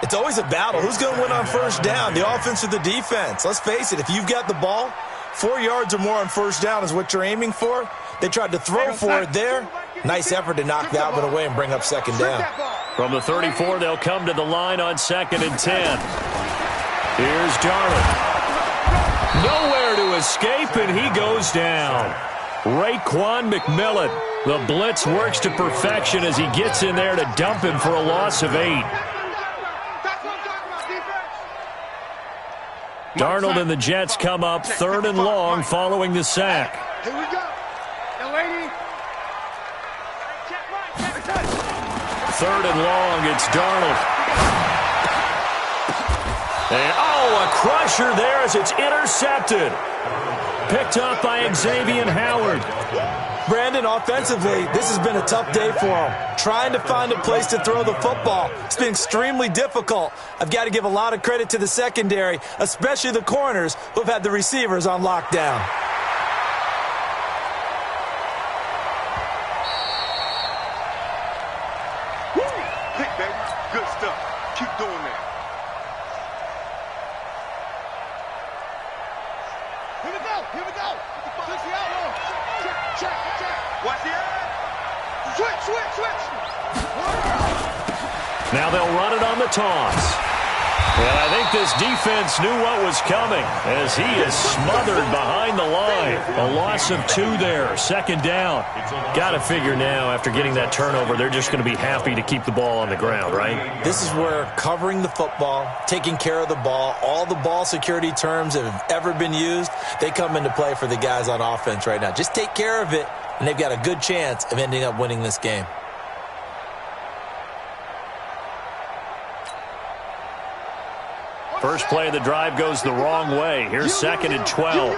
It's always a battle. Who's going to win on first down, the offense or the defense? Let's face it, if you've got the ball, 4 yards or more on first down is what you're aiming for. They tried to throw for it there. Nice effort to knock that one away and bring up 2nd down. From the 34, they'll come to the line on 2nd and 10. Here's Darnold. Nowhere to escape, and he goes down. Raekwon McMillan. The blitz works to perfection as he gets in there to dump him for a loss of 8. Darnold and the Jets come up 3rd and long following the sack. Here we go. Now, lady. 3rd and long, it's Darnold. And, a crusher there as it's intercepted. Picked up by Xavier Howard. Brandon, offensively, this has been a tough day for him. Trying to find a place to throw the football. It's been extremely difficult. I've got to give a lot of credit to the secondary, especially the corners who've had the receivers on lockdown. Woo! Pick, baby. Good stuff. Keep doing that. Here we go. Here we go. Switch the outlaw. Check. Watch the eye. Switch. Now they'll run it on the toss. And I think this defense knew what was coming as he is smothered behind the line. A loss of 2 there, 2nd down. Got to figure now after getting that turnover, they're just going to be happy to keep the ball on the ground, right? This is where covering the football, taking care of the ball, all the ball security terms that have ever been used, they come into play for the guys on offense right now. Just take care of it, and they've got a good chance of ending up winning this game. First play of the drive goes the wrong way. Here's 2nd and 12.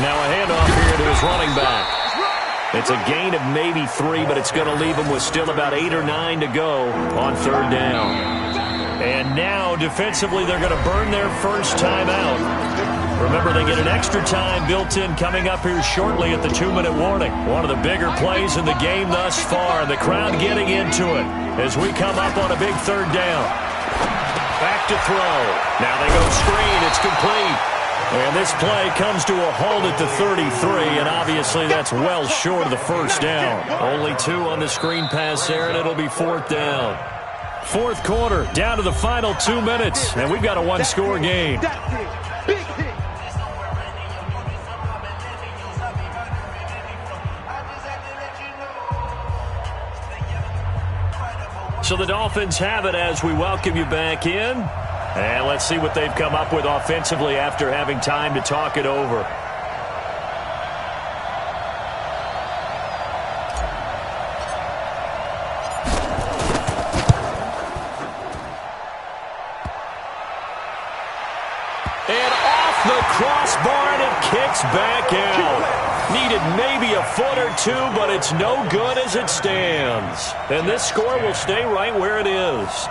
Now a handoff here to his running back. It's a gain of maybe 3, but it's going to leave him with still about 8 or 9 to go on 3rd down. And now, defensively, they're going to burn their first time out. Remember, they get an extra time built in coming up here shortly at the 2-minute warning. One of the bigger plays in the game thus far, and the crowd getting into it as we come up on a big 3rd down. Back to throw. Now they go screen. It's complete. And this play comes to a halt at the 33, and obviously that's well short of the first down. Only 2 on the screen pass there, and it'll be 4th down. 4th quarter, down to the final 2 minutes, and we've got a 1-score game. Big hit. So the Dolphins have it as we welcome you back in. And let's see what they've come up with offensively after having time to talk it over. And off the crossbar, and it kicks back out. Needed maybe a foot or 2, but it's no good as it stands. And this score will stay right where it is.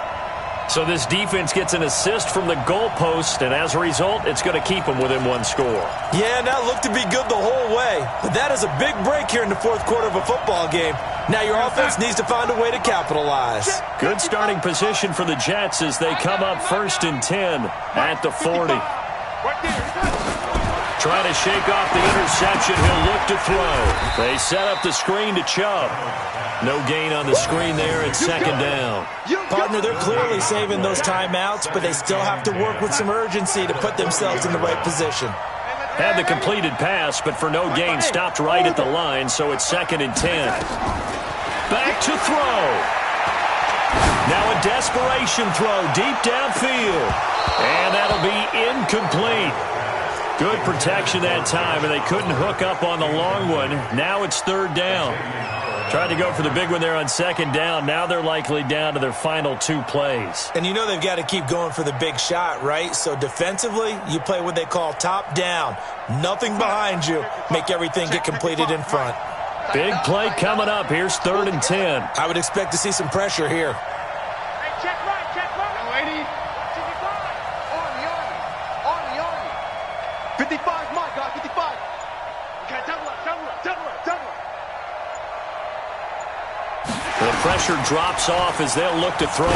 So this defense gets an assist from the goalpost, and as a result, it's going to keep them within 1 score. Yeah, and that looked to be good the whole way. But that is a big break here in the 4th quarter of a football game. Now your offense needs to find a way to capitalize. Good starting position for the Jets as they come up 1st and 10 at the 40. Trying to shake off the interception. He'll look to throw. They set up the screen to Chubb. No gain on the screen there at 2nd down. Partner, they're clearly saving those timeouts, but they still have to work with some urgency to put themselves in the right position. Had the completed pass, but for no gain, stopped right at the line, so it's 2nd and 10. Back to throw. Now a desperation throw deep downfield. And that'll be incomplete. Good protection that time, and they couldn't hook up on the long one. Now it's 3rd down. Tried to go for the big one there on 2nd down. Now they're likely down to their final 2 plays. And you know they've got to keep going for the big shot, right? So defensively, you play what they call top down. Nothing behind you. Make everything get completed in front. Big play coming up. Here's 3rd and 10. I would expect to see some pressure here. Hey, check right. Now, lady. 55, my God, 55. Okay, double up. The pressure drops off as they'll look to throw.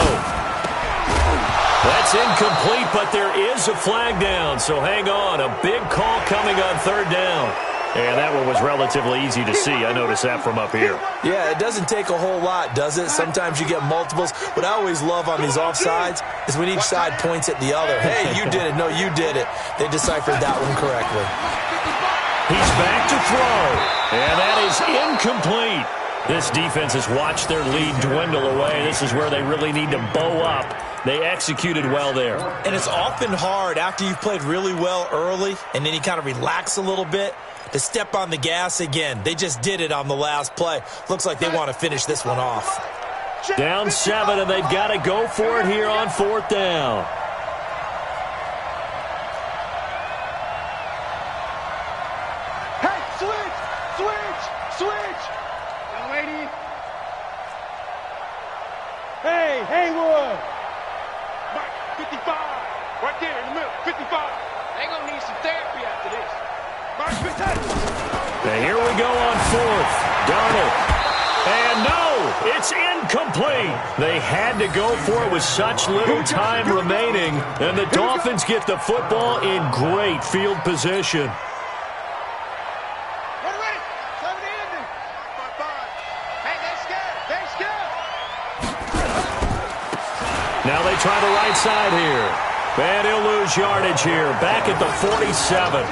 That's incomplete, but there is a flag down, so hang on. A big call coming on 3rd down. And that one was relatively easy to see. I noticed that from up here. Yeah, it doesn't take a whole lot, does it? Sometimes you get multiples. What I always love on these offsides is when each side points at the other. Hey, you did it. No, you did it. They deciphered that one correctly. He's back to throw. And that is incomplete. This defense has watched their lead dwindle away. This is where they really need to bow up. They executed well there. And it's often hard after you've played really well early and then you kind of relax a little bit to step on the gas again. They just did it on the last play. Looks like they want to finish this one off. Down 7, and they've got to go for it here on 4th down. Hey, switch. Young lady. Hey, Haywood. Mike, 55. Right there in the middle, 55. They gonna need some therapy after this. And here we go on 4th. Darnold. And no, it's incomplete. They had to go for it with such little time remaining. And the Dolphins get the football in great field position. Ready. Time to end it. 5-5. Hey, they scared. Now they try the right side here. And he'll lose yardage here. Back at the 47.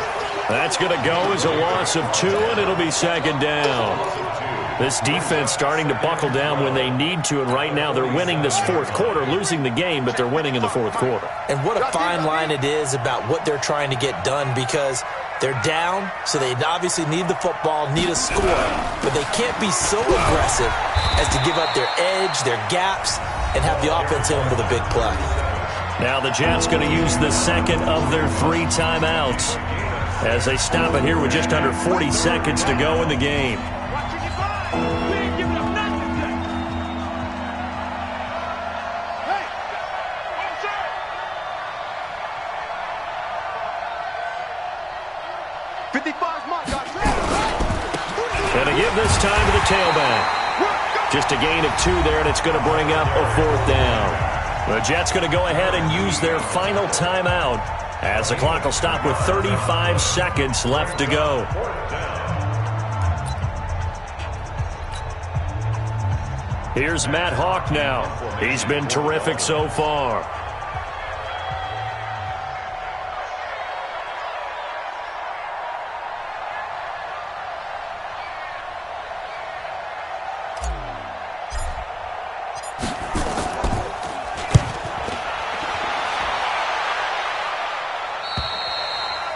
That's going to go as a loss of 2, and it'll be 2nd down. This defense starting to buckle down when they need to, and right now they're winning this 4th quarter, losing the game, but they're winning in the 4th quarter. And what a fine line it is about what they're trying to get done, because they're down, so they obviously need the football, need a score, but they can't be so aggressive as to give up their edge, their gaps, and have the offense hit them with a big play. Now the Jets going to use the 2nd of their 3 timeouts as they stop it here with just under 40 seconds to go in the game. We ain't giving up nothing yet. Hey, offside. 55's my guy. And to give this time to the tailback. Just a gain of 2 there, and it's going to bring up a 4th down. The Jets going to go ahead and use their final timeout as the clock will stop with 35 seconds left to go. Here's Matt Hawk now. He's been terrific so far.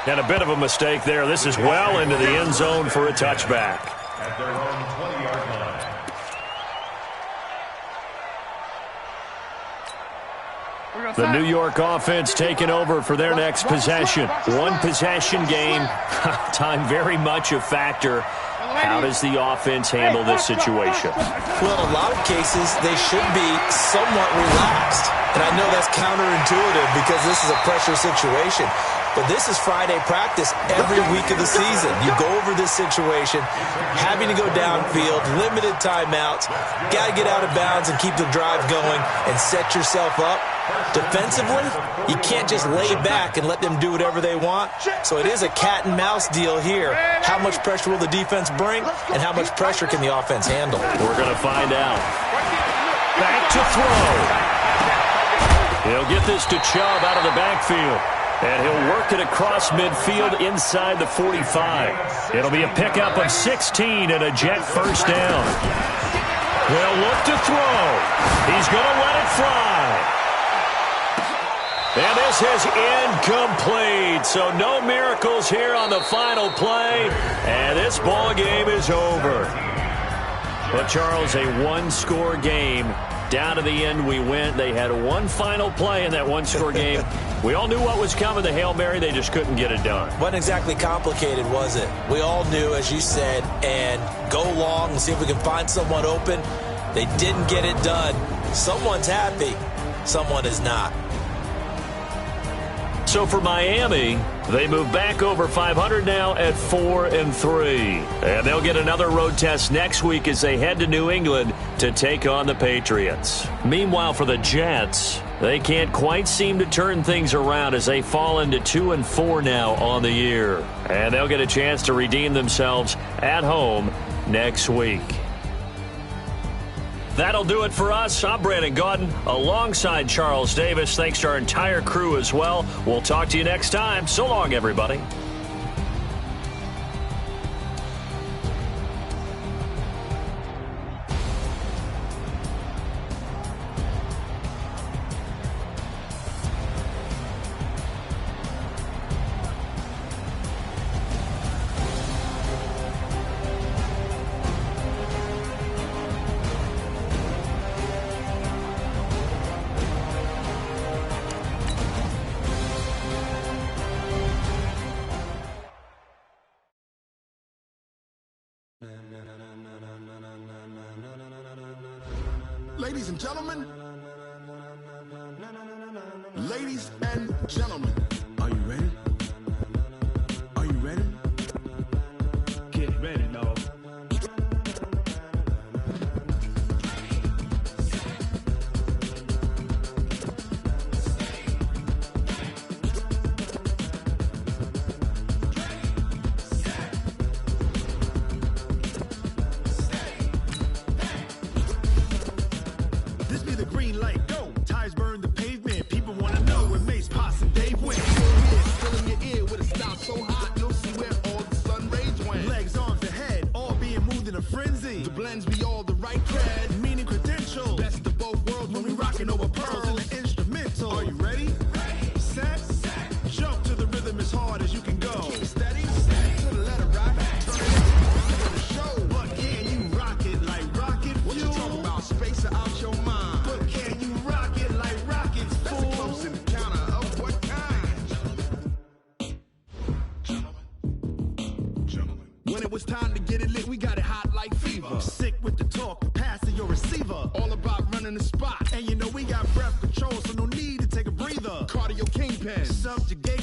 And a bit of a mistake there. This is well into the end zone for a touchback. At their own 20-yard line. The New York offense taking over for their next possession. One possession game. Time very much a factor. How does the offense handle this situation? Well, in a lot of cases, they should be somewhat relaxed. And I know that's counterintuitive because this is a pressure situation. But this is Friday practice every week of the season. You go over this situation, having to go downfield, limited timeouts, got to get out of bounds and keep the drive going and set yourself up. Defensively, you can't just lay back and let them do whatever they want. So it is a cat and mouse deal here. How much pressure will the defense bring, and how much pressure can the offense handle? We're going to find out. Back to throw. He'll get this to Chubb out of the backfield. And he'll work it across midfield inside the 45. It'll be a pickup of 16 and a Jet first down. They'll look to throw. He's going to let it fly. And this is incomplete. So no miracles here on the final play. And this ball game is over. But, Charles, a one-score game. Down to the end we went. They had one final play in that one-score game. We all knew what was coming, the Hail Mary. They just couldn't get it done. Wasn't exactly complicated, was it? We all knew, as you said, and go long and see if we can find someone open. They didn't get it done. Someone's happy. Someone is not. So for Miami, They move back over 500 now at 4-3. And they'll get another road test next week as they head to New England to take on the Patriots. Meanwhile, for the Jets, they can't quite seem to turn things around as they fall into 2-4 now on the year. And they'll get a chance to redeem themselves at home next week. That'll do it for us. I'm Brandon Gaudin alongside Charles Davis. Thanks to our entire crew as well. We'll talk to you next time. So long, everybody. Ladies and gentlemen, ladies and gentlemen, are you ready? Are you ready? Get ready, dog. This be the green light, go. Tires burn the pavement. People want to know where Mace, Posse, and Dave went. Still in your ear with a style so hot, you'll see where all the sun rays went. Legs, arms, and head, all being moved in a frenzy. The blends be all the right cred, meaning credentials. Best of both worlds when we rockin' over pearls in the instrumental. Are you ready? Ready. Set. Jump to the rhythm as hard as you can go. Keep steady. To the letter rock. Turn it up for the show. But can you rock it like rocket fuel? What you talking about? Space or out your mind? When it was time to get it lit, we got it hot like fever. Sick with the talk, passing your receiver. All about running the spot. And you know we got breath control, so no need to take a breather. Cardio kingpin, subjugate